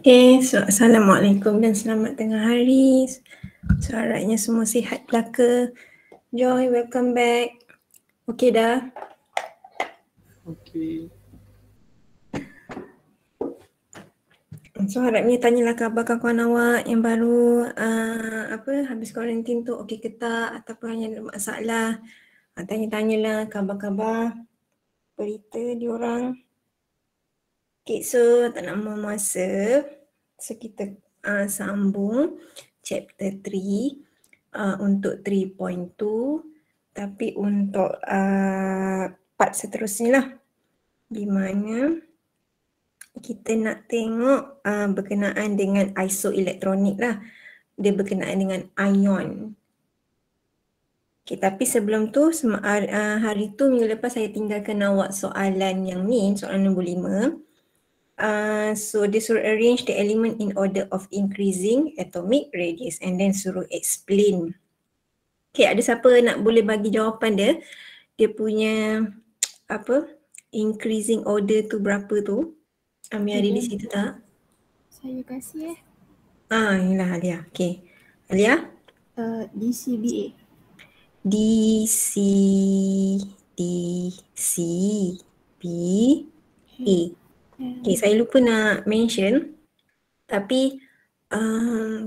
Assalamualaikum dan selamat tengah hari. So, harapnya semua sihat belaka. Joy, welcome back. Okey dah? Okey. So, harapnya tanyalah khabar kawan awak yang baru habis kuarantin tu okey ke tak ataupun hanya ada masalah. Tanya-tanyalah khabar-khabar berita diorang. Okay, so tak nak buang masa. So, kita sambung chapter 3 untuk 3.2 tapi untuk part seterusnya lah. Di mana kita nak tengok berkenaan dengan isoelektronik lah. Dia berkenaan dengan ion. Okay, tapi sebelum tu hari tu minggu lepas saya tinggalkan awak soalan yang ni, soalan nombor 5. So dia suruh arrange the element in order of increasing atomic radius and then suruh explain. Okay, ada siapa nak boleh bagi jawapan dia? Dia punya increasing order tu berapa tu? Ami ada di situ tak? Saya kasih Inilah Alia. Okay. Alia? DCBA. DCBA. Okay, saya lupa nak mention. Tapi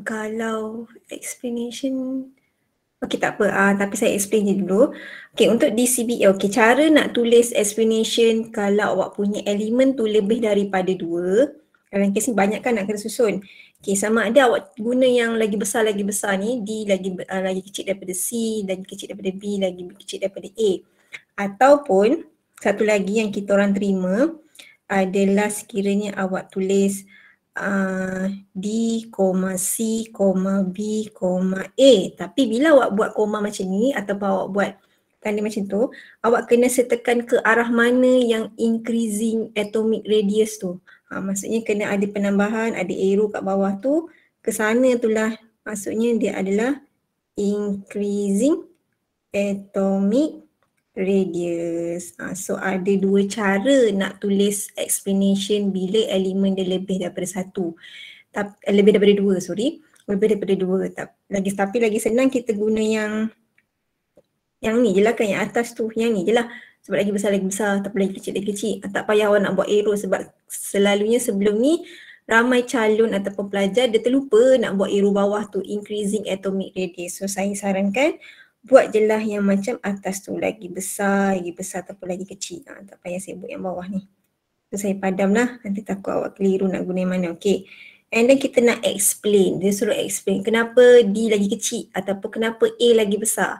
kalau explanation, okay tak apa. Tapi saya explain je dulu. Okay, untuk DCBA, okay, cara nak tulis explanation kalau awak punya elemen tu lebih daripada 2. Dalam kes ni banyak kan nak kena susun. Okay, sama ada awak guna yang lagi besar ni, D lagi kecil daripada C, lagi kecil daripada B, lagi kecil daripada A. Ataupun satu lagi yang kita orang terima adalah sekiranya awak tulis D, C, B, A. Tapi bila awak buat koma macam ni ataupun awak buat tanda macam tu, awak kena sertakan ke arah mana yang increasing atomic radius tu. Maksudnya kena ada penambahan, ada arrow kat bawah tu, ke sana itulah maksudnya dia adalah increasing atomic radius. So ada 2 cara nak tulis explanation bila elemen dia lebih daripada 1. Lebih daripada 2, sorry. Lebih daripada 2. Tapi lagi senang kita guna yang ni je lah kan, yang atas tu. Yang ni je lah. Sebab lagi besar, tapi lagi kecil. Tak payah awak nak buat arrow sebab selalunya sebelum ni ramai calon ataupun pelajar dia terlupa nak buat arrow bawah tu, increasing atomic radius. So saya sarankan buat je lah yang macam atas tu, lagi besar ataupun lagi kecil. Tak payah saya buat yang bawah ni. So saya padam lah, nanti takut awak keliru nak guna yang mana. Okay. And then kita nak explain, dia suruh explain kenapa D lagi kecil ataupun kenapa A lagi besar.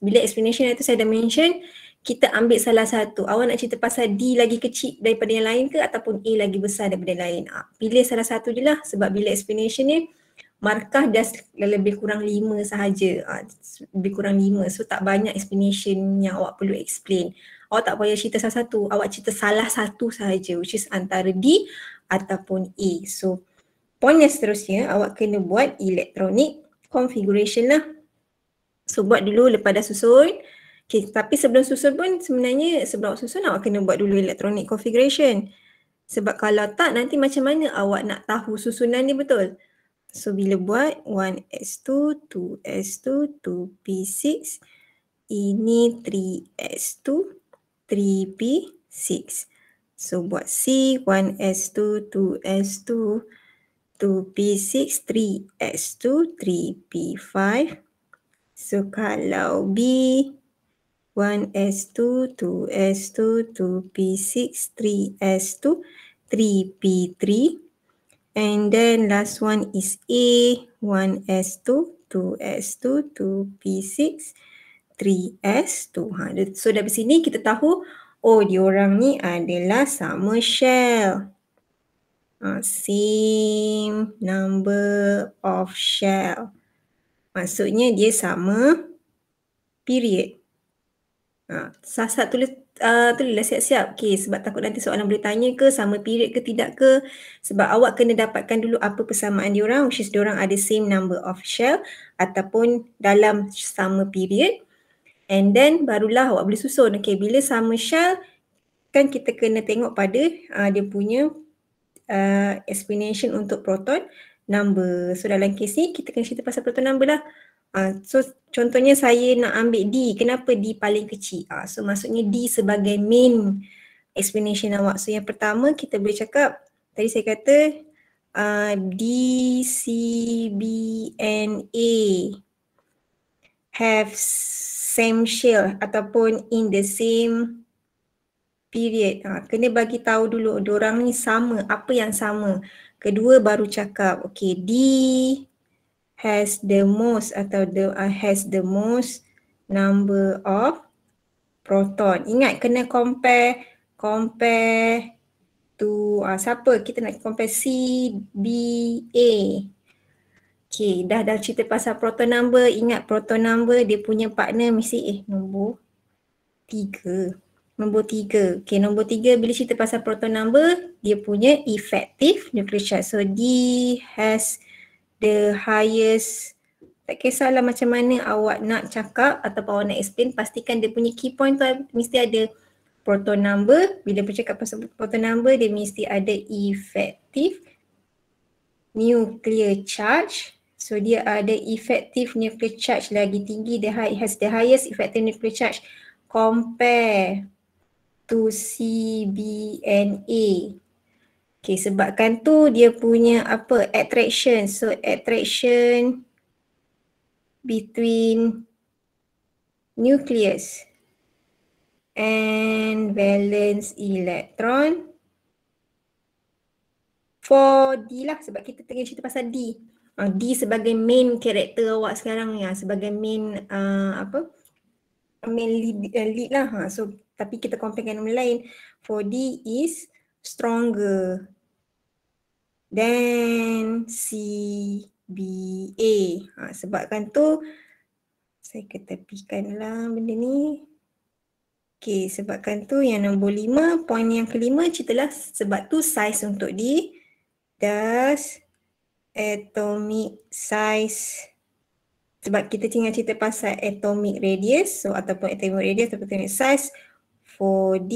Bila explanation itu saya dah mention, kita ambil salah satu. Awak nak cerita pasal D lagi kecil daripada yang lain ke ataupun A lagi besar daripada yang lain. Pilih salah satu je lah sebab bila explanation ni markah dah lebih kurang 5 sahaja. Lebih kurang 5. So tak banyak explanation yang awak perlu explain. Awak tak payah cerita salah satu. Awak cerita salah satu sahaja, which is antara D ataupun A. So point yang seterusnya awak kena buat electronic configuration lah. So buat dulu lepas dah susun. Okay, tapi sebelum susun pun sebenarnya sebelum awak susun awak kena buat dulu electronic configuration. Sebab kalau tak nanti macam mana awak nak tahu susunan ni betul. So bila buat 1s2, 2s2, 2p6, ini 3s2, 3p6. So buat C, 1s2, 2s2, 2p6, 3s2, 3p5. So kalau B, 1s2, 2s2, 2p6, 3s2, 3p3. And then last one is A, 1s2, 2s2, 2p6, 3s2. So dari sini kita tahu, diorang ni adalah sama shell. Same number of shell. Maksudnya dia sama period. Sasat tulislah siap-siap. Okay, sebab takut nanti soalan boleh tanya ke sama period ke tidak ke. Sebab awak kena dapatkan dulu apa persamaan diorang, which is diorang ada same number of shell ataupun dalam sama period. And then barulah awak boleh susun. Okay, bila sama shell kan kita kena tengok pada dia punya explanation untuk proton number. So dalam kes ni kita kena cerita pasal proton number lah. So contohnya saya nak ambil D, kenapa D paling kecil? So maksudnya D sebagai main explanation awak. So yang pertama kita boleh cakap, tadi saya kata D, C, B and A have same shell ataupun in the same period. Kena bagi tahu dulu diorang ni sama, apa yang sama. Kedua baru cakap, okay, D has the most atau has the most number of proton. Ingat kena compare to siapa? Kita nak compare C, B, A. Okay, dah cerita pasal proton number. Ingat proton number dia punya partner mesti nombor 3. Nombor 3. Okay, nombor 3 bila cerita pasal proton number, dia punya effective nuclear charge. So D has the highest. Tak kisahlah macam mana awak nak cakap ataupun awak nak explain, pastikan dia punya key point tu mesti ada proton number. Bila bercakap pasal proton number, dia mesti ada effective nuclear charge. So dia ada effective nuclear charge lagi tinggi, has the highest effective nuclear charge compare to C, B and A. Okay, sebabkan tu dia punya attraction. So attraction between nucleus and valence electron for D lah, sebab kita tengah cerita pasal D. D sebagai main karakter awak sekarang ni, sebagai main main lead lah. So tapi kita compare dengan nama lain. For D is stronger than CBA. Sebabkan tu saya ketepikanlah benda ni. Okay, sebabkan tu yang nombor 5, poin yang kelima ceritalah sebab tu size untuk D. Thus atomic size, sebab kita tinggal cerita pasal atomic radius, so ataupun atomic radius ataupun atomic size for D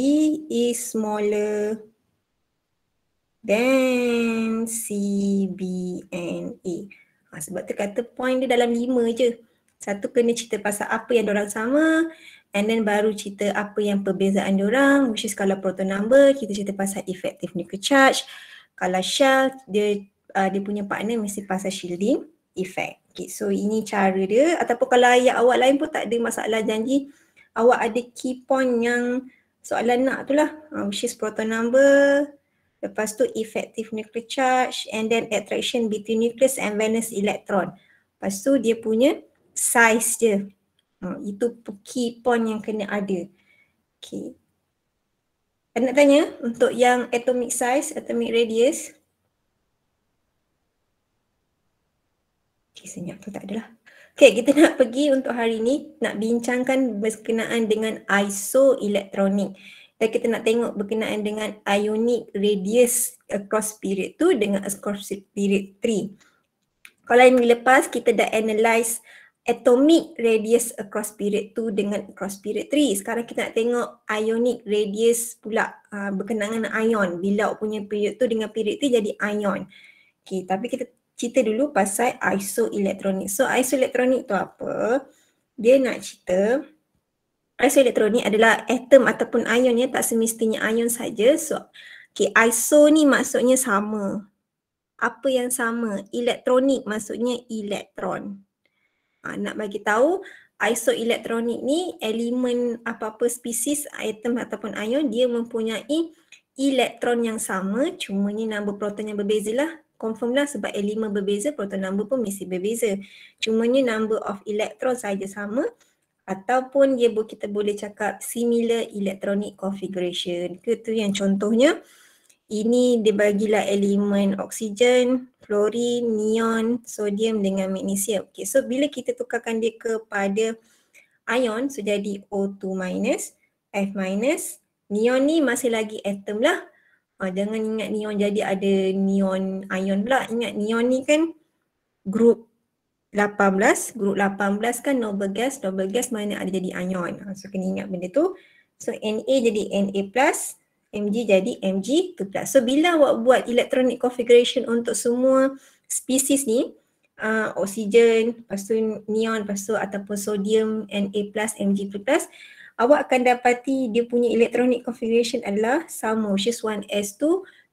is smaller than C, B and A. Sebab tu kata point dia dalam 5 je. Satu kena cerita pasal apa yang diorang sama, and then baru cerita apa yang perbezaan diorang, which is kalau proton number kita cerita pasal effective nuclear charge. Kalau shell dia punya partner mesti pasal shielding effect. Okay, so ini cara dia, ataupun kalau ayat awak lain pun tak ada masalah, janji awak ada key point yang soalan nak tu lah, which is proton number, lepas tu effective nuclear charge, and then attraction between nucleus and valence electron. Lepas tu dia punya size dia. Itu key point yang kena ada. Okay. Nak tanya untuk yang atomic size, atomic radius. Okay, senyap tu tak adalah. Okay, kita nak pergi untuk hari ni, nak bincangkan berkenaan dengan isoelektronik. Dan kita nak tengok berkenaan dengan ionic radius across period 2 dengan across period 3. Kalau yang minggu lepas kita dah analyse atomic radius across period 2 dengan across period 3. Sekarang kita nak tengok ionic radius pula, berkenaan dengan ion. Bila punya period 2 dengan period 3 jadi ion. Okay, tapi kita cerita dulu pasal isoelektronik. So isoelektronik tu apa? Dia nak cerita isoelektronik adalah atom ataupun ion ya, tak semestinya ion saja. So okay, iso ni maksudnya sama. Apa yang sama? Elektronik maksudnya elektron. Nak bagi tahu isoelektronik ni elemen apa-apa spesies atom ataupun ion dia mempunyai elektron yang sama, cumanya number proton yang berbeza lah. Confirm lah sebab elemen berbeza, proton number pun mesti berbeza. Cumanya number of electron saja sama, ataupun kita boleh cakap similar electronic configuration. Itu yang contohnya. Ini dia bagilah elemen oksigen, fluorin, neon, sodium dengan magnesium. Okay, so bila kita tukarkan dia kepada ion, so jadi O2 minus, F minus. Neon ni masih lagi atom lah. Jangan ingat neon jadi ada neon ion pula. Ingat neon ni kan group 18. Group 18 kan noble gas mana ada jadi ion. So kena ingat benda tu. So Na jadi Na plus. Mg jadi Mg2+. So bila awak buat electronic configuration untuk semua spesies ni, oksigen, lepas tu neon, lepas tu ataupun sodium Na+, Mg2+, awak akan dapati dia punya electronic configuration adalah sama, which is 1s2,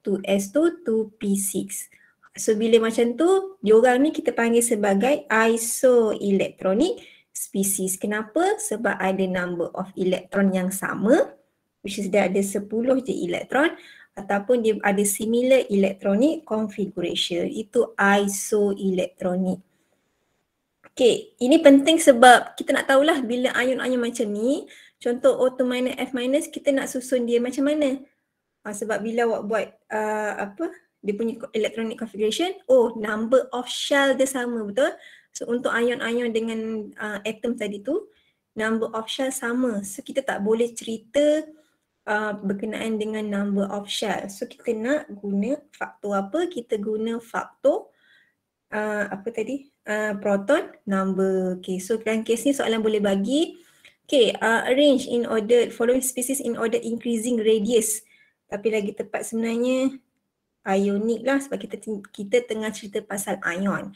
2s2, 2p6. So bila macam tu, diorang ni kita panggil sebagai isoelectronic species. Kenapa? Sebab ada number of electron yang sama, which is dia ada 10 je elektron, ataupun dia ada similar electronic configuration. Itu isoelectronic. Okay, ini penting sebab kita nak tahulah bila ion-ion macam ni, contoh O2 minus F minus, kita nak susun dia macam mana? Sebab bila awak buat dia punya electronic configuration, number of shell dia sama, betul? So untuk ion-ion dengan atom tadi tu, number of shell sama. So kita tak boleh cerita berkenaan dengan number of shell. So kita nak guna faktor apa? Kita guna faktor proton number. Okay, so dalam kes ni soalan boleh bagi, okay, arrange in order following species in order increasing radius. Tapi lagi tepat sebenarnya ionic lah, sebab kita tengah cerita pasal ion.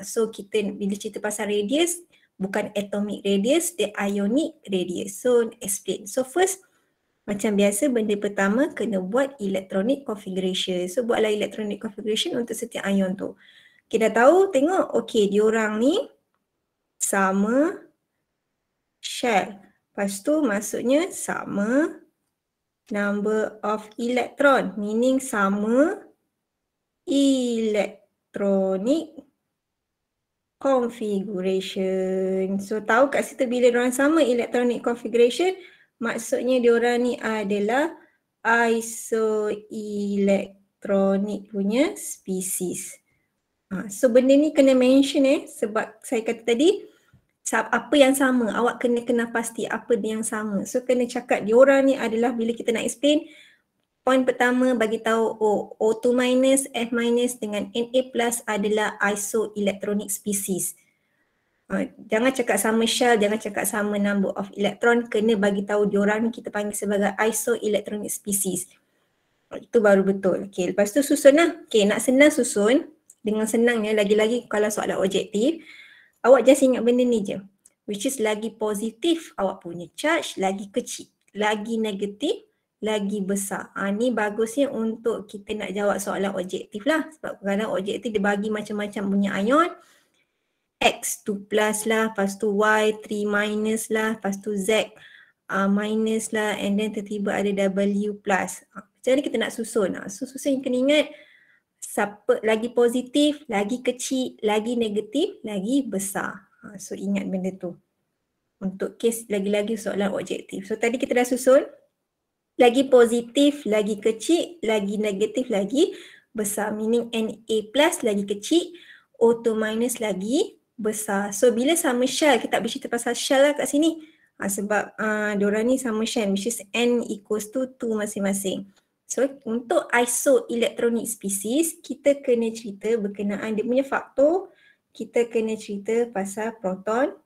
So kita bila cerita pasal radius, bukan atomic radius, dia ionic radius. So explain. So first, macam biasa benda pertama kena buat electronic configuration. So buatlah electronic configuration untuk setiap ion tu. Kita tahu, tengok, okay, diorang ni sama shell. Lepas tu maksudnya sama number of electron, meaning sama electronic configuration. So tahu kat situ bila diorang sama electronic configuration, maksudnya diorang ni adalah isoelectronic punya species. So benda ni kena mention sebab saya kata tadi, apa yang sama, awak kena pasti apa yang sama. So kena cakap diorang ni adalah, bila kita nak explain, point pertama bagi tahu O2 minus F minus dengan Na plus adalah isoelectronic species. Jangan cakap sama shell, jangan cakap sama number of electron, kena bagi tahu diorang ni kita panggil sebagai isoelectronic species. Itu baru betul. Okay, lepas tu susun lah. Okay, nak senang susun, dengan senangnya lagi-lagi kalau soalan objektif, awak just ingat benda ni je. Which is lagi positif awak punya charge, lagi kecil. Lagi negatif, lagi besar. Ni bagusnya untuk kita nak jawab soalan objektif lah. Sebab kadang objektif dia bagi macam-macam punya ion. X 2 plus lah, lepas tu Y 3 minus lah, lepas tu Z minus lah, and then tiba-tiba ada W plus. Macam mana kita nak susun? So susun yang kena ingat, siapa lagi positif, lagi kecil, lagi negatif, lagi besar. So ingat benda tu. Untuk kes lagi-lagi soalan objektif. So tadi kita dah susun, lagi positif, lagi kecil, lagi negatif, lagi besar. Meaning Na plus lagi kecil, O2 minus lagi besar. So bila sama shell, kita tak bercerita pasal shell lah kat sini. Sebab diorang ni sama shell, which is N equals to 2 masing-masing. So untuk isoelectronic species, kita kena cerita berkenaan dia punya faktor, kita kena cerita pasal proton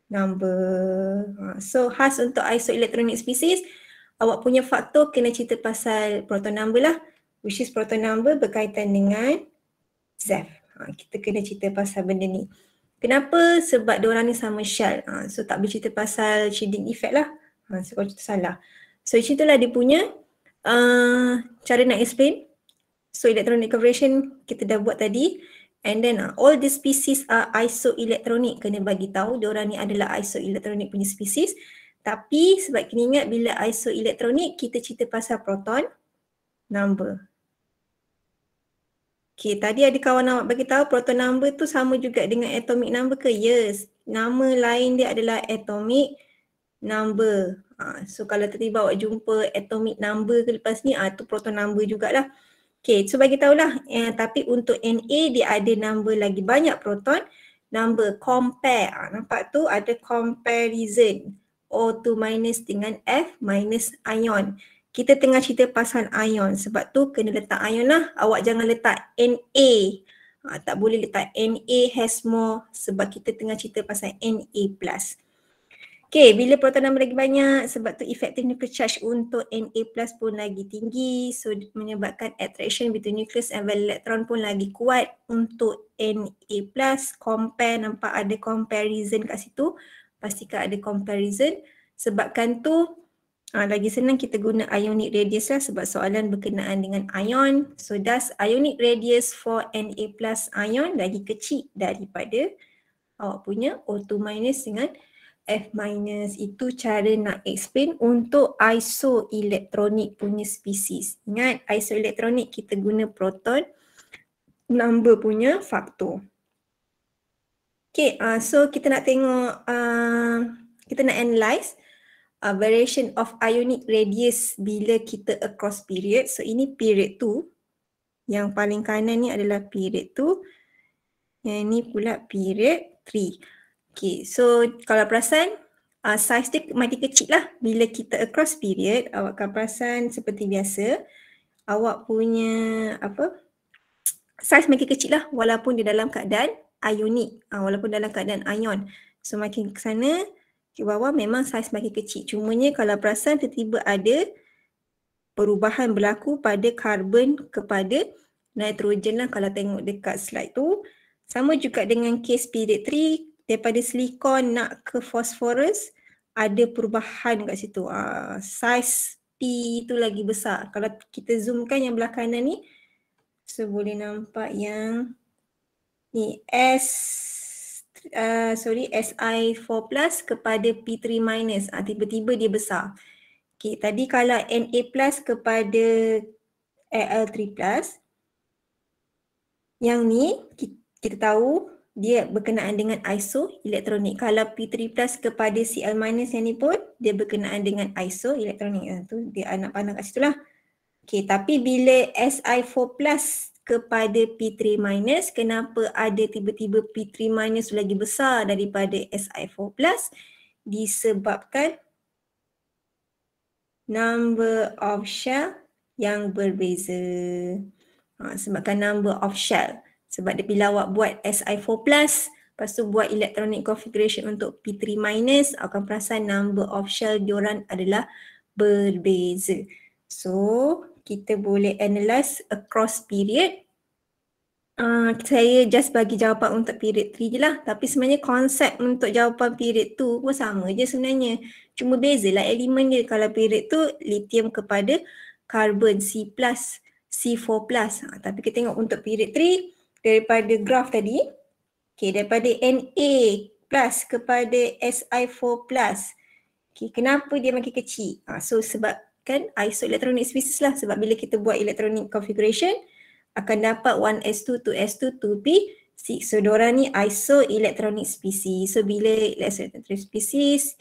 number. So khas untuk isoelectronic species, awak punya faktor kena cerita pasal proton number lah, which is proton number berkaitan dengan Z. Kita kena cerita pasal benda ni. Kenapa? Sebab diorang ni sama shell. So tak bercerita pasal shading effect lah. So kalau cerita salah. So itulah dia punya cara nak explain. So electronic configuration kita dah buat tadi. And then all the species are isoelectronic. Kena bagi tahu diorang ni adalah isoelectronic punya species. Tapi sebab kena ingat bila isoelectronic kita cerita pasal proton number. Okay, tadi ada kawan awak bagi tahu proton number tu sama juga dengan atomic number ke? Yes, nama lain dia adalah atomic number. So kalau tiba-tiba awak jumpa atomic number ke lepas ni, tu proton number jugalah. Okay, so bagi tahulah, tapi untuk Na dia ada number lagi banyak proton number. Compare, nampak tu ada comparison O2 minus dengan F minus ion. Kita tengah cerita pasal ion, sebab tu kena letak ion lah. Awak jangan letak Na. Tak boleh letak Na has more sebab kita tengah cerita pasal Na plus. Okay, bila proton number lagi banyak, sebab tu effective nuclear charge untuk Na plus pun lagi tinggi. So menyebabkan attraction between nucleus and valence electron pun lagi kuat untuk Na plus. Compare, nampak ada comparison kat situ. Pastikan ada comparison. Sebabkan tu lagi senang kita guna ionic radius lah sebab soalan berkenaan dengan ion. So thus ionic radius for Na plus ion lagi kecil daripada awak punya O2 minus dengan F minus. Itu cara nak explain untuk isoelektronik punya spesies. Ingat isoelektronik kita guna proton number punya faktor. Okay, so kita nak tengok, kita nak analyse variation of ionic radius bila kita across period. So ini period 2. Yang paling kanan ni adalah period 2. Yang ni pula period 3. Okay, so kalau perasan size dia makin kecil lah bila kita across period. Awak akan perasan seperti biasa awak punya size makin kecil lah walaupun di dalam keadaan ionik, walaupun dalam keadaan ion. So makin ke sana ke bawah memang size makin kecil. Cumanya kalau perasan tiba-tiba ada perubahan berlaku pada karbon kepada nitrogen lah kalau tengok dekat slide tu. Sama juga dengan case period 3. Daripada silikon nak ke fosforus, ada perubahan kat situ. Size P tu lagi besar. Kalau kita zoomkan yang belah kanan ni, so boleh nampak yang ni Si4 plus kepada P3 minus. Tiba-tiba dia besar. Okay, tadi kalau Na plus kepada Al3 plus, yang ni kita tahu dia berkenaan dengan isoelektronik. Kalau P3 plus kepada Cl minus yang ni pun dia berkenaan dengan isoelektronik. Tu dia nak pandang kat situ lah. Okay, tapi bila Si4 plus kepada P3 minus, kenapa ada tiba-tiba P3 minus lagi besar daripada Si4 plus? Disebabkan number of shell yang berbeza. Sebabkan number of shell. Sebab dia bila awak buat Si4 plus, lepas tu buat electronic configuration untuk P3 minus, akan perasan number of shell diorang adalah berbeza. So, kita boleh analyse across period. Saya just bagi jawapan untuk period 3 je lah. Tapi sebenarnya konsep untuk jawapan period 2 pun sama je sebenarnya. Cuma bezalah elemen dia. Kalau period tu lithium kepada karbon C+, C4+. Tapi kita tengok untuk period 3, daripada graf tadi, okay, daripada Na plus kepada Si4 plus, okay, kenapa dia makin kecil? So sebabkan isoelektronik species lah. Sebab bila kita buat electronic configuration, akan dapat 1s2, 2s2, 2p6. So diorang ni isoelektronik species. So bila isoelektronik species,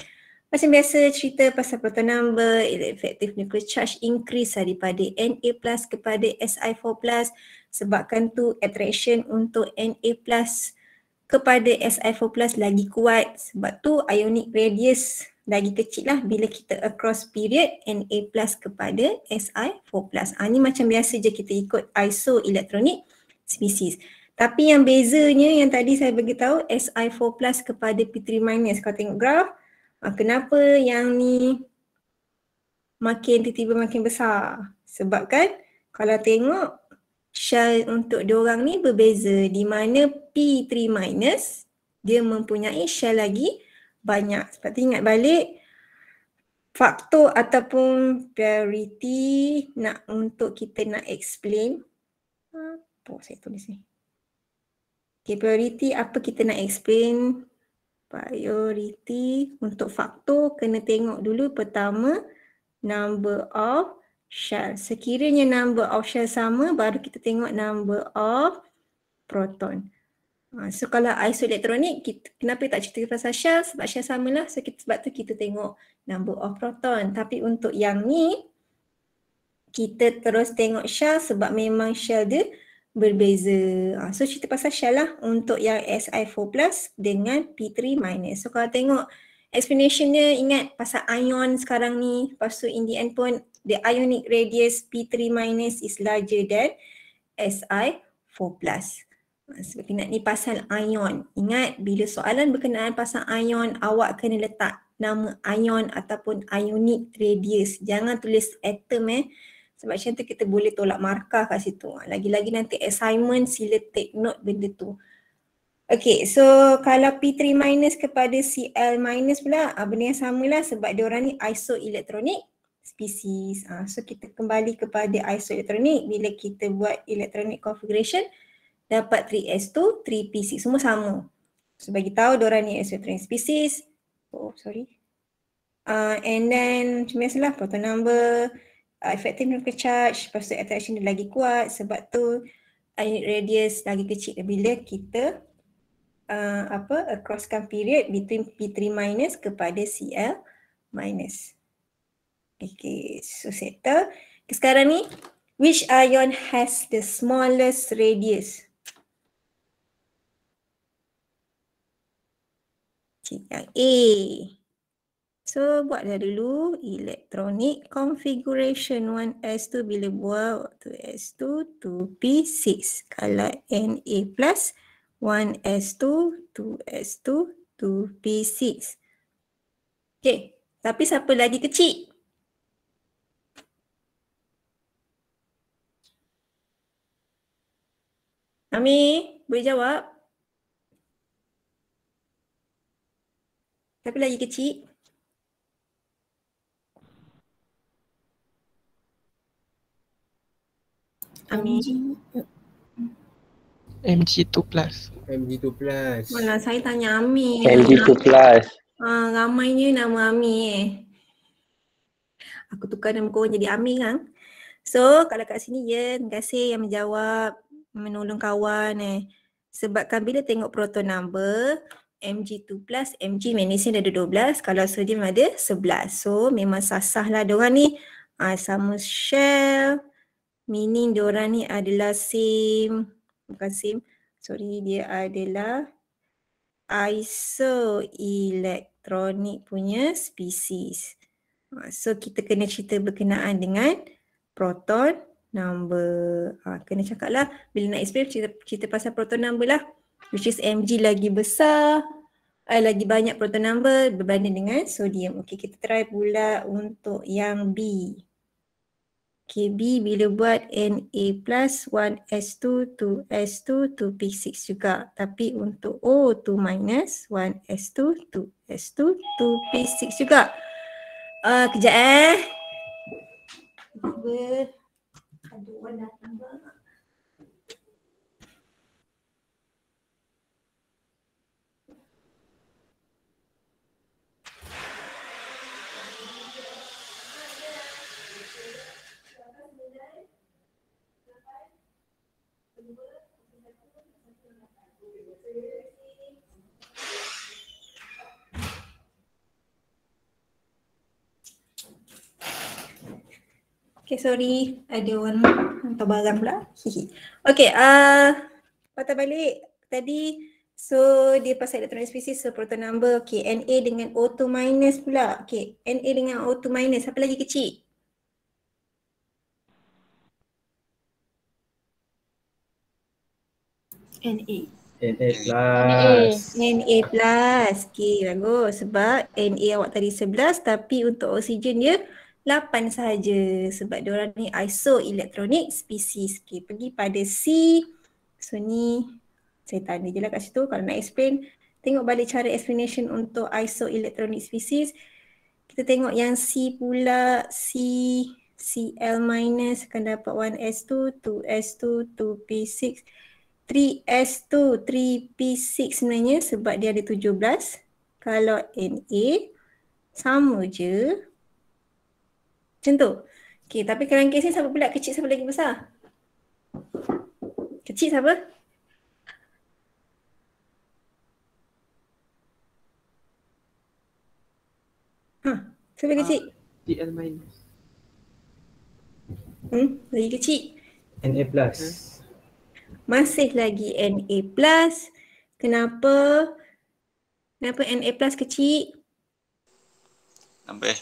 macam biasa cerita pasal proton number, effective nuclear charge increase daripada Na plus kepada Si4 plus. Sebabkan tu attraction untuk Na plus kepada Si4 plus lagi kuat. Sebab tu ionic radius lagi kecil lah bila kita across period Na plus kepada Si4 plus. Ni macam biasa je kita ikut isoelektronik species. Tapi yang bezanya yang tadi saya beritahu Si4 plus kepada P3 minus. Kalau tengok graf, kenapa yang ni makin tiba-tiba makin besar? Sebab kan kalau tengok shell untuk diorang ni berbeza, di mana P3 minus dia mempunyai shell lagi banyak. Sebab tu ingat balik faktor ataupun priority untuk kita nak explain. Apa saya tulis ni? Okay, priority apa kita nak explain? Priority untuk faktor kena tengok dulu pertama number of shell. Sekiranya number of shell sama, baru kita tengok number of proton. So kalau isoelektronik, kenapa tak cerita pasal shell? Sebab shell samalah. So sebab tu kita tengok number of proton. Tapi untuk yang ni, kita terus tengok shell sebab memang shell dia berbeza. So cerita pasal shell lah untuk yang Si4 plus dengan P3 minus. So kalau tengok explanation dia, ingat pasal ion sekarang ni. Lepas tu in the end pun the ionic radius P3 minus is larger than Si4 plus. Sebab ingat ni pasal ion. Ingat bila soalan berkenaan pasal ion, awak kena letak nama ion ataupun ionic radius. Jangan tulis atom sebab macam tu kita boleh tolak markah kat situ. Lagi-lagi nanti assignment sila take note benda tu. Okay, so kalau P3 minus kepada Cl minus pula, benda yang samalah sebab diorang ni isoelektronik species. So kita kembali kepada isoelektronik bila kita buat electronic configuration dapat 3s2, 3p6 semua sama. So bagi tahu diorang ni isoelektronik species. Oh, sorry. And then macam biasalah proton number, effective nuclear charge, lepas tu attraction dia lagi kuat sebab tu ionic radius lagi kecil bila kita crosskan period between P3 minus kepada Cl minus. Okay, so settle. Sekarang ni, which ion has the smallest radius? Yang A. So buatlah dulu electronic configuration 1s2 bila buat 2s2 2p6. Kalau Na plus 1s2 2s2 2p6. Okay, tapi siapa lagi kecil? Ami, boleh jawab? Siapa lagi kecil? Ami. Mg2 plus. Mg2 plus. Malah saya tanya Ami. Mg2 plus. Ramainya nama Ami Aku tukar nama korang jadi Ami kan. So kalau kat sini ya, terima kasih yang menjawab, menolong kawan Sebabkan bila tengok proton number, Mg2 plus, Mg magnesium ada 12, kalau sodium ada 11. So memang sah-sah lah diorang ni sama shell, meaning diorang ni adalah same, bukan same, sorry, dia adalah isoelektronik punya spesies. So kita kena cerita berkenaan dengan proton number. Kena cakap lah bila nak explain cerita pasal proton number lah. Which is Mg lagi besar, lagi banyak proton number berbanding dengan sodium. Okay, kita try pula untuk yang B. Okay, B bila buat Na plus 1s2 2s2 2p6 juga. Tapi untuk O2 minus 1s2 2s2 2p6 juga. Kejap ada orang datang bang. Okay, sorry. Ada orang hantar barang pula. Okay, patah balik tadi. So, dia pasal electronic species, so proton number. Okay, Na dengan O2 minus pula. Okay, Na dengan O2 minus. Siapa lagi kecil? Na. Na plus. Na plus. Okay, bagus. Sebab Na awak tadi 11 tapi untuk oksigen dia 8 sahaja sebab diorang ni isoelektronik species. Okay, pergi pada C. So ni saya tanda je lah kat situ kalau nak explain. Tengok balik cara explanation untuk isoelektronik species. Kita tengok yang C pula. Cl minus akan dapat 1s2, 2s2, 2p6, 3s2, 3p6 sebenarnya sebab dia ada 17. Kalau Na sama je. Macam tu. Okay, tapi kalau kes ni siapa pula kecil, siapa lagi besar? Kecil siapa? Siapa kecil? Cl minus. Lagi kecil. Na plus. Masih lagi Na plus. Kenapa? Kenapa Na plus kecil? Number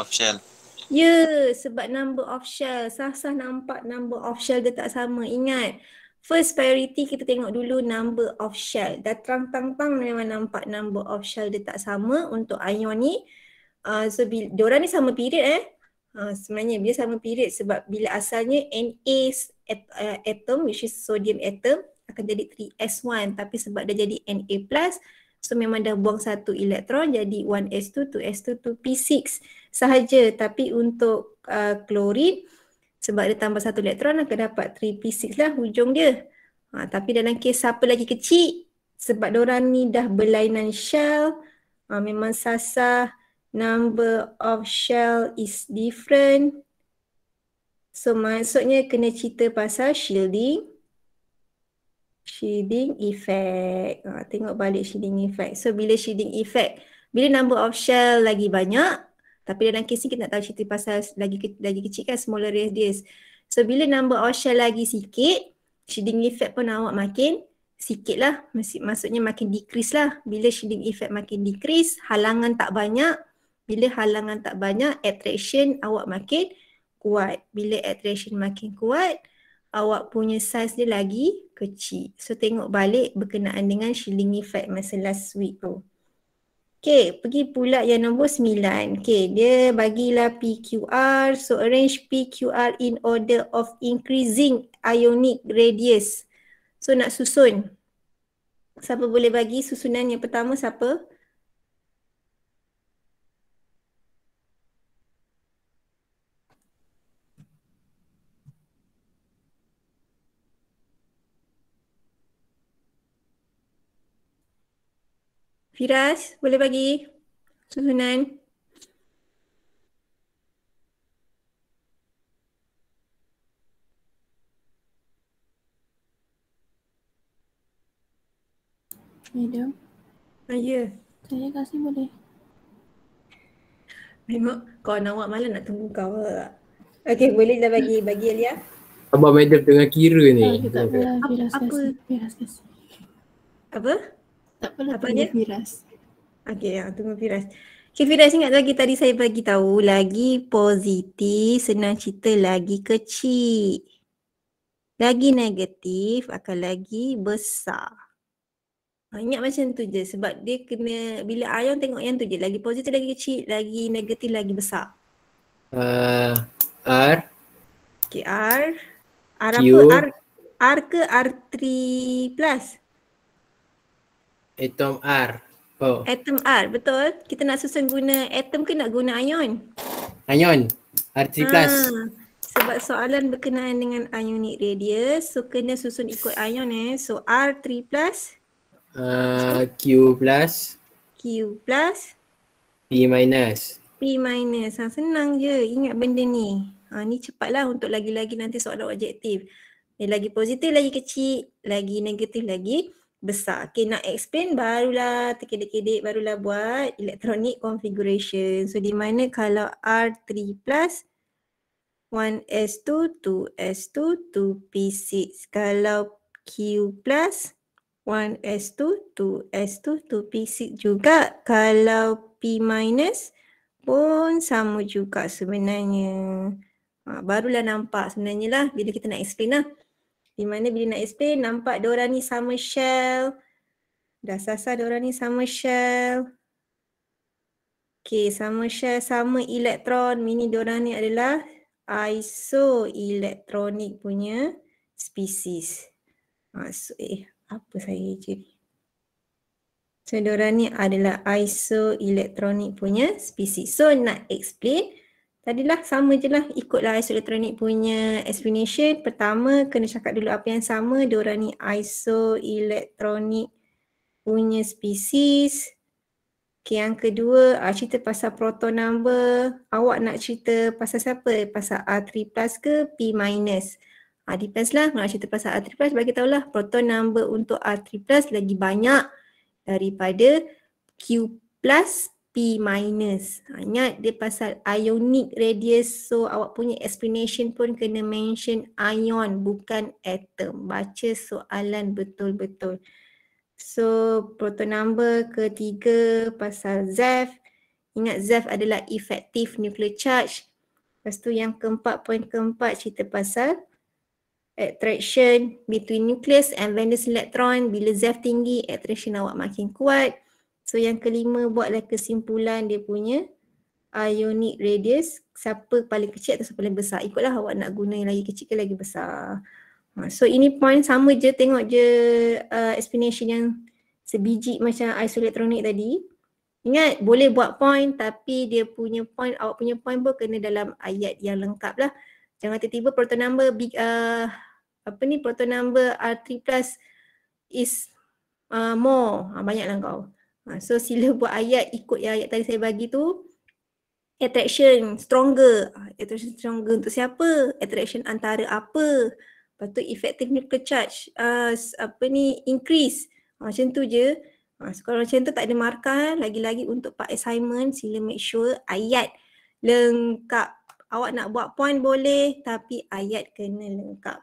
of shell. Ya, sebab number of shell. Sah-sah nampak number of shell dia tak sama. Ingat, First priority kita tengok dulu number of shell. Dah terang-terang memang nampak number of shell dia tak sama untuk ion ni. So diorang ni sama period sebenarnya dia sama period sebab bila asalnya Na atom which is sodium atom akan jadi 3s1 tapi sebab dah jadi Na+, so memang dah buang satu elektron jadi 1s2, 2s2, 2p6 sahaja. Tapi untuk klorin sebab dia tambah satu elektron akan dapat 3p6 lah hujung dia. Tapi dalam kes siapa lagi kecil sebab diorang ni dah berlainan shell, memang sasar number of shell is different. So maksudnya kena cerita pasal shielding effect. Tengok balik shielding effect. So bila shielding effect, bila number of shell lagi banyak, tapi dalam kes ni kita nak tahu cerita pasal lagi kecil kan, smaller radius. So bila number of shell lagi sikit, shielding effect pun awak makin sikit lah. Maksudnya makin decrease lah. Bila shielding effect makin decrease, halangan tak banyak. Bila halangan tak banyak, attraction awak makin kuat. Bila attraction makin kuat, awak punya size dia lagi kecil. So tengok balik berkenaan dengan shielding effect masa last week tu. Okay, pergi pula yang nombor 9. Okay, dia bagilah PQR. So arrange PQR in order of increasing ionic radius. So nak susun. Siapa boleh bagi susunan yang pertama siapa? Firas, boleh bagi susunan? Madam, Ya. saya kasih boleh? Tengok kawan awak malah nak tunggu kau. Okay, boleh dah bagi Alia. Abang madam tengah kira ni. Tak apalah, Firas apa? kasih. Firas kasih. Apa? Tak apalah, Apa tunggu dia? Firas. Okay, tunggu Firas. Okay, Firas ingat lagi tadi saya bagi tahu lagi positif senang cerita lagi kecil. Lagi negatif akan lagi besar. Ingat macam tu je sebab dia kena bila ion tengok yang tu je, lagi positif lagi kecil, lagi negatif lagi besar. R. Okay, R Q. apa? R ke R3 plus? Atom R. Oh, Atom R, betul? Kita nak susun guna atom ke nak guna ion? ion. R3 plus. Sebab soalan berkenaan dengan ionic radius, so kena susun ikut ion So R3 plus, Q plus. Q plus, P minus. P minus. Senang je ingat benda ni. Ni cepatlah untuk lagi-lagi nanti soalan objektif. Lagi positif lagi kecil, lagi negatif lagi besar. Okay, nak explain barulah terkedek-kedek barulah buat electronic configuration. So di mana kalau R3 plus 1s2, 2s2, 2p6. Kalau Q plus 1s2, 2s2, 2p6 juga. Kalau P minus pun sama juga sebenarnya. Barulah nampak sebenarnya lah bila kita nak explain lah. Di mana bila nak explain nampak diorang ni sama shell. Dah sasar diorang ni sama shell. Okay, sama shell, sama elektron. Meaning diorang ni adalah isoelektronik punya spesies. Apa saya je ni? So diorang ni adalah isoelektronik punya spesies. So nak explain, tadilah sama je lah, ikutlah isoelektronik punya explanation. Pertama kena cakap dulu apa yang sama. Diorang ni isoelektronik punya spesies. Okay, yang kedua cerita pasal proton number. Awak nak cerita pasal siapa? Pasal R3 plus ke P minus? Depends lah. Nak cerita pasal R3 plus, bagi tahulah proton number untuk R3 plus lagi banyak daripada Q plus P minus. Ingat dia pasal ionic radius. So awak punya explanation pun kena mention ion bukan atom. Baca soalan betul-betul. So proton number ketiga pasal ZEF. Ingat ZEF adalah effective nuclear charge. Lepas tu yang keempat, poin keempat cerita pasal attraction between nucleus and valence electron. Bila ZeV tinggi, attraction awak makin kuat. So yang kelima, buatlah kesimpulan dia punya ionic radius, siapa paling kecil atau siapa paling besar. Ikutlah awak nak guna yang lagi kecil ke lagi besar. So ini point sama je, tengok je explanation yang sebiji macam isoelektronik tadi. Ingat boleh buat point tapi dia punya point, awak punya point pun kena dalam ayat yang lengkap lah. Jangan tiba-tiba proton number proton number R3 plus is more. Banyaklah kau. So sila buat ayat ikut yang ayat tadi saya bagi tu. Attraction stronger. Attraction stronger untuk siapa? Attraction antara apa? Lepas tu effective nuclear charge increase. Macam tu je. So kalau macam tu tak ada markah, lagi-lagi untuk part assignment sila make sure ayat lengkap. Awak nak buat point boleh tapi ayat kena lengkap.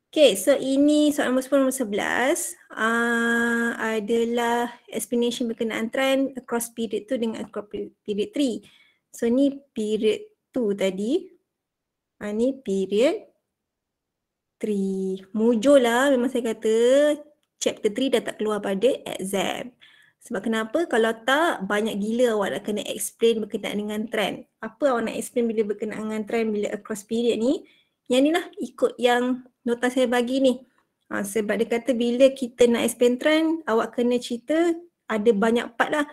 Okay, so ini soalan nombor 10, nombor 11 adalah explanation berkenaan trend across period 2 dengan across period 3. So ni period 2 tadi. Ni period 3. Mujur lah memang saya kata. Chapter 3 dah tak keluar pada exam. Sebab kenapa? Kalau tak, banyak gila awak nak kena explain berkenaan dengan trend. Apa awak nak explain bila berkenaan dengan trend bila across period ni? Yang ni lah, ikut yang nota saya bagi ni. Sebab dia kata bila kita nak explain trend, awak kena cerita ada banyak part lah.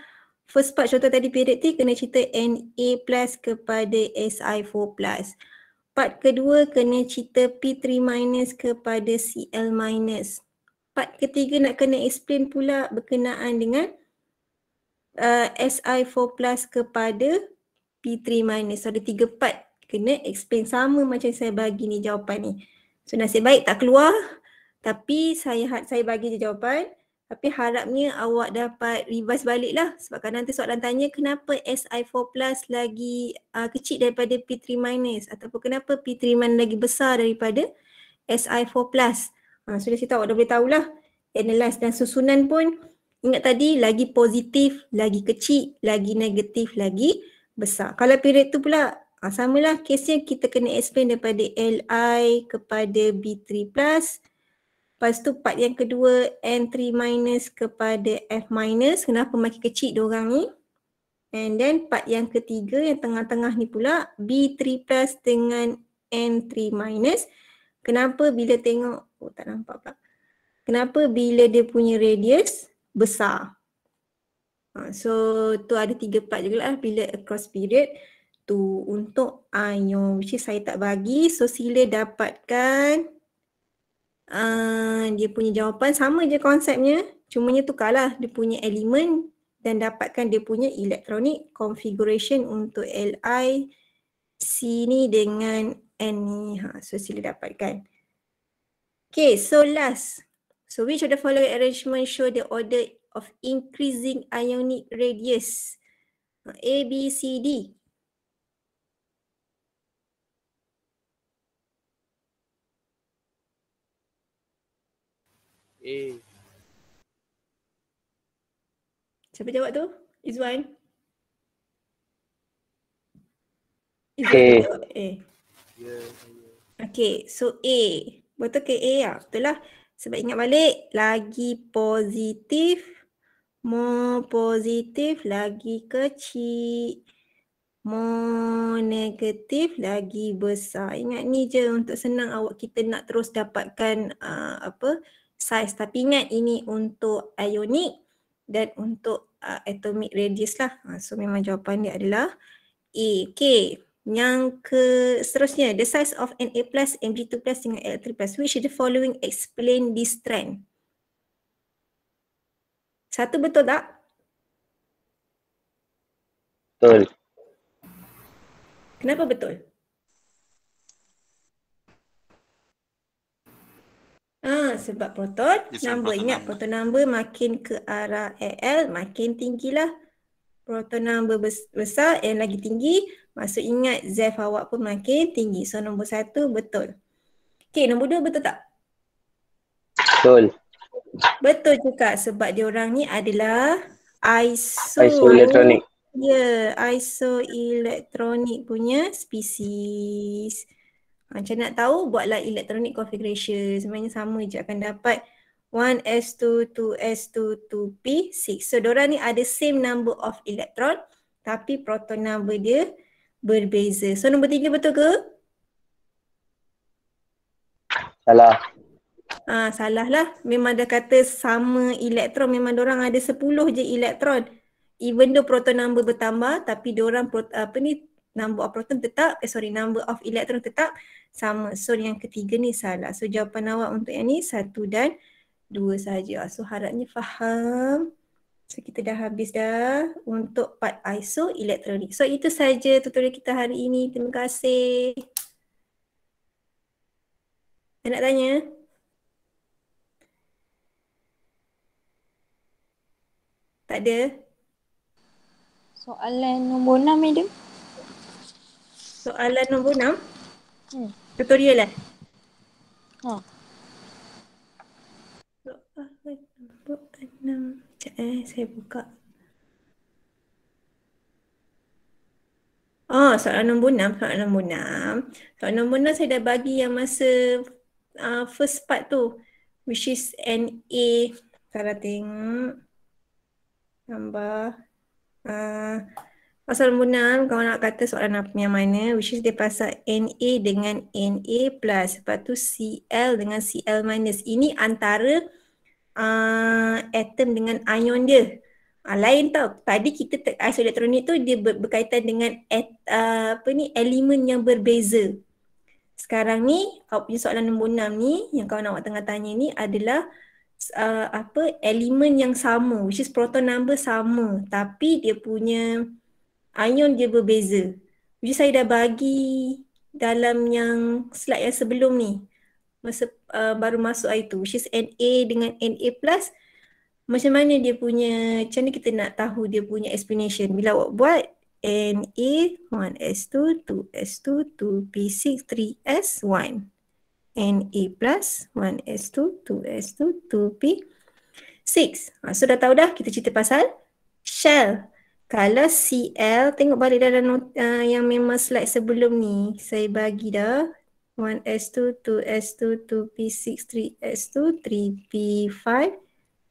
First part contoh tadi period 3 kena cerita Na plus kepada Si4 plus. Part kedua kena cerita P3 minus kepada Cl minus. Part ketiga nak kena explain pula berkenaan dengan Si4 plus kepada P3 minus. So ada 3 part kena explain sama macam saya bagi ni jawapan ni. So nasib baik tak keluar tapi saya bagi je jawapan. Tapi harapnya awak dapat revise balik lah. Sebab kan nanti soalan tanya kenapa Si4 plus lagi kecil daripada P3 minus. Ataupun kenapa P3 minus lagi besar daripada Si4 plus. Sudah saya tahu, awak dah boleh tahulah. Analyze dan susunan pun ingat tadi lagi positif, lagi kecil, lagi negatif, lagi besar. Kalau period tu pula samalah kesnya kita kena explain daripada Li kepada B3 plus. Lepas tu part yang kedua N3 minus kepada F minus. Kenapa makin kecil diorang ni. And then part yang ketiga yang tengah-tengah ni pula B3 plus dengan N3 minus. Kenapa bila tengok, tak nampak pula. Kenapa bila dia punya radius besar. So tu ada 3 part juga lah bila across period tu untuk ion which is saya tak bagi. So sila dapatkan dia punya jawapan, sama je konsepnya. Cumanya tukarlah dia punya elemen dan dapatkan dia punya electronic configuration untuk Li, C ni dengan N ni. So sila dapatkan. Okay, so last. So which of the following arrangement show the order of increasing ionic radius? A, B, C, D. A. Siapa jawab tu? Izwan? A. Jawab A. Okay, so A. Betul ke A lah? Betul lah. Sebab ingat balik, lagi positif, more positif, lagi kecil, more negatif, lagi besar. Ingat ni je untuk senang awak kita nak terus dapatkan size. Tapi ingat ini untuk ionic dan untuk atomic radius lah. So memang jawapan dia adalah A. Okay. Yang seterusnya, the size of Na plus, Mg2 plus dengan L3 plus. Which of the following explain this trend? Satu betul tak? Betul. Kenapa betul? Sebab proton number. Ingat proton number makin ke arah Al makin tinggilah. Proton number besar yang lagi tinggi. Maksud ingat ZeV awak pun makin tinggi. So nombor 1 betul. Okay, nombor 2 betul tak? Betul. Betul juga sebab diorang ni adalah Isoelektronik. Ya, isoelektronik punya spesies. Macam nak tahu, buatlah electronic configuration. Sebenarnya sama je, akan dapat 1s2, 2s2, 2p6. So diorang ni ada same number of electron tapi proton number dia berbeza. So nombor 3 betul ke? Salah. Salah lah. Memang dah kata sama elektron, memang diorang ada 10 je elektron. Even though proton number bertambah tapi diorang number of proton tetap, number of elektron tetap sama. So yang ketiga ni salah. So jawapan awak untuk yang ni 1 dan 2 saja. So harapnya faham. So kita dah habis dah untuk part isoelektronik. So itu saja tutorial kita hari ini. Terima kasih. Nak tanya? Tak ada? Soalan nombor 6, Madam. Soalan nombor 6? Tutorial lah? Ha. Soalan nombor 6. Sekejap saya buka. Soalan nombor 6. Soalan nombor 6 saya dah bagi yang masa first part tu. Which is NA. Saya tengok. Tambah. Pasal nombor 6, kalau nak kata soalan apa yang mana, which is dia pasal Na dengan Na plus, lepas tu Cl dengan Cl minus. Ini antara atom dengan ion dia. Lain tau. Tadi kita isoelektronik tu dia berkaitan dengan elemen yang berbeza. Sekarang ni, kau punya soalan nombor 6 ni, yang kawan awak tengah tanya ni adalah elemen yang sama, which is proton number sama, tapi dia punya ion dia berbeza. Which saya dah bagi dalam yang slide yang sebelum ni. Masa baru masuk hari tu. Which is Na dengan Na plus. Macam mana dia punya, macam mana kita nak tahu dia punya explanation. Bila awak buat Na 1s2, 2s2, 2p6, 3s1. Na plus 1s2, 2s2, 2p6. So dah tahu dah kita cerita pasal shell. Kalau Cl, tengok balik dalam yang memang slide sebelum ni. Saya bagi dah 1s2, 2s2, 2p6, 3s2, 3p5.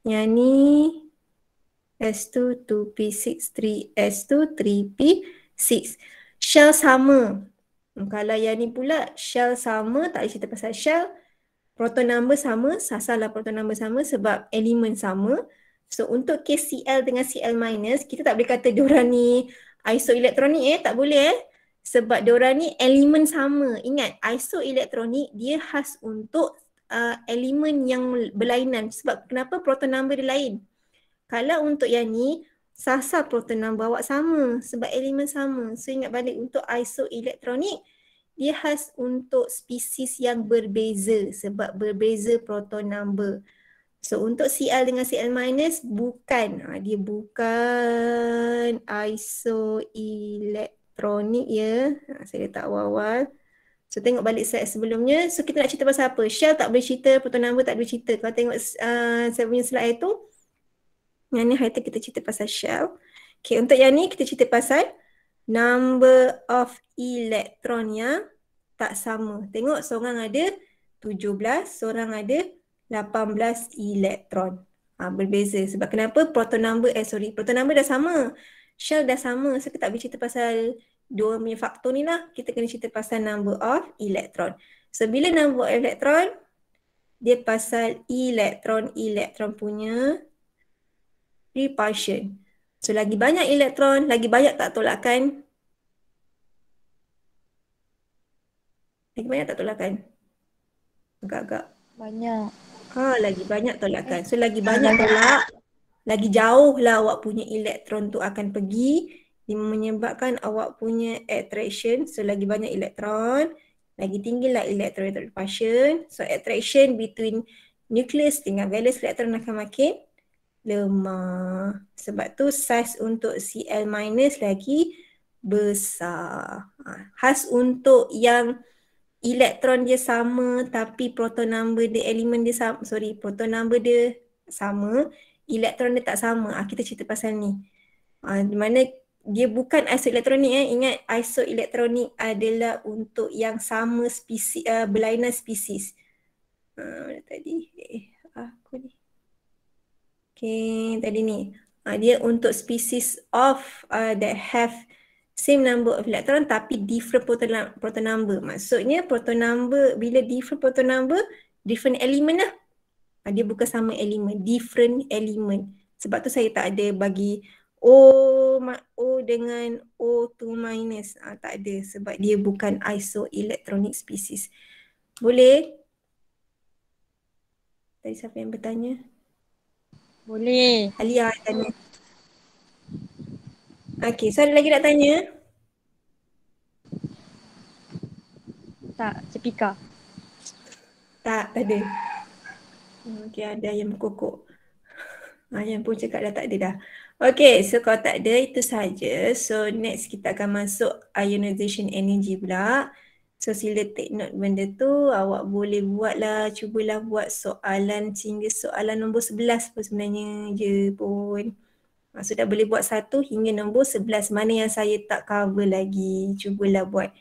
Yang ni s2, 2p6, 3s2, 3p6. Shell sama. Kalau yang ni pula shell sama, tak boleh cerita pasal shell. Proton number sama, sasalah proton number sama sebab elemen sama. So untuk case Cl dengan Cl minus, kita tak boleh kata diorang ni isoelektronik tak boleh sebab diorang ni elemen sama. Ingat, isoelektronik dia khas untuk elemen yang berlainan. Sebab kenapa proton number dia lain? Kalau untuk yang ni, sasar proton number awak sama sebab elemen sama. So ingat balik, untuk isoelektronik, dia khas untuk spesies yang berbeza sebab berbeza proton number. So untuk Cl dengan Cl minus bukan, dia bukan isoelektronik ya. Saya letak awal-awal. So tengok balik slide sebelumnya. So kita nak cerita pasal apa? Shell tak boleh cerita, proton number tak boleh cerita. Kalau tengok saya punya slide tu, yang ni hari tu kita cerita pasal shell. Okay, untuk yang ni kita cerita pasal number of electron yang tak sama. Tengok seorang ada 17, seorang ada 18 elektron. Berbeza. Sebab kenapa? Proton number dah sama. Shell dah sama. So kita tak boleh cerita pasal dua punya faktor ni lah. Kita kena cerita pasal number of electron. So bila number of electron, dia pasal elektron punya repulsion. So lagi banyak elektron, lagi banyak tak tolakan? Lagi banyak tak tolakan? Agak-agak. Banyak. Lagi banyak tolakan. So lagi banyak tolak, lagi jauh lah awak punya elektron tu akan pergi. Dia menyebabkan awak punya attraction. So lagi banyak elektron, lagi tinggilah electron repulsion. So attraction between nucleus dengan valence elektron akan makin lemah. Sebab tu size untuk Cl minus lagi besar. Khas untuk yang elektron dia sama tapi proton number dia, elemen dia sama, proton number dia sama, elektron dia tak sama. Kita cerita pasal ni. Di mana dia bukan isoelektronik ingat isoelektronik adalah untuk yang sama spesies, berlainan spesies. Mana tadi? Aku ni. Okay, tadi ni. Dia untuk species of that have same number of electron tapi different proton number. Maksudnya proton number, bila different proton number, different element lah. Dia bukan sama elemen, different element. Sebab tu saya tak ada bagi O dengan O2 minus. Tak ada sebab dia bukan isoelectronic species. Boleh? Tadi siapa yang bertanya? Boleh. Alia tanya. Okey, so ada lagi nak tanya? Tak, Cepika. Tak ada. Okey, ada yang berkokok. Yang pun cakap dah tak ada dah. Okay, so kalau tak ada itu saja. So next kita akan masuk ionization energy pula. So sila take note benda tu. Awak boleh buatlah, cubalah buat soalan hingga soalan nombor 11 pun sebenarnya je pun. So dah boleh buat 1 hingga nombor 11. Mana yang saya tak cover lagi, cubalah buat.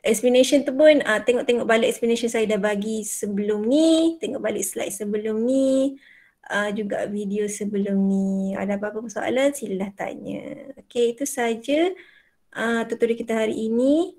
Explanation tu pun tengok-tengok balik explanation saya dah bagi sebelum ni. Tengok balik slide sebelum ni. Juga video sebelum ni. Ada apa-apa soalan silalah tanya. Okay, itu saja tutorial kita hari ini.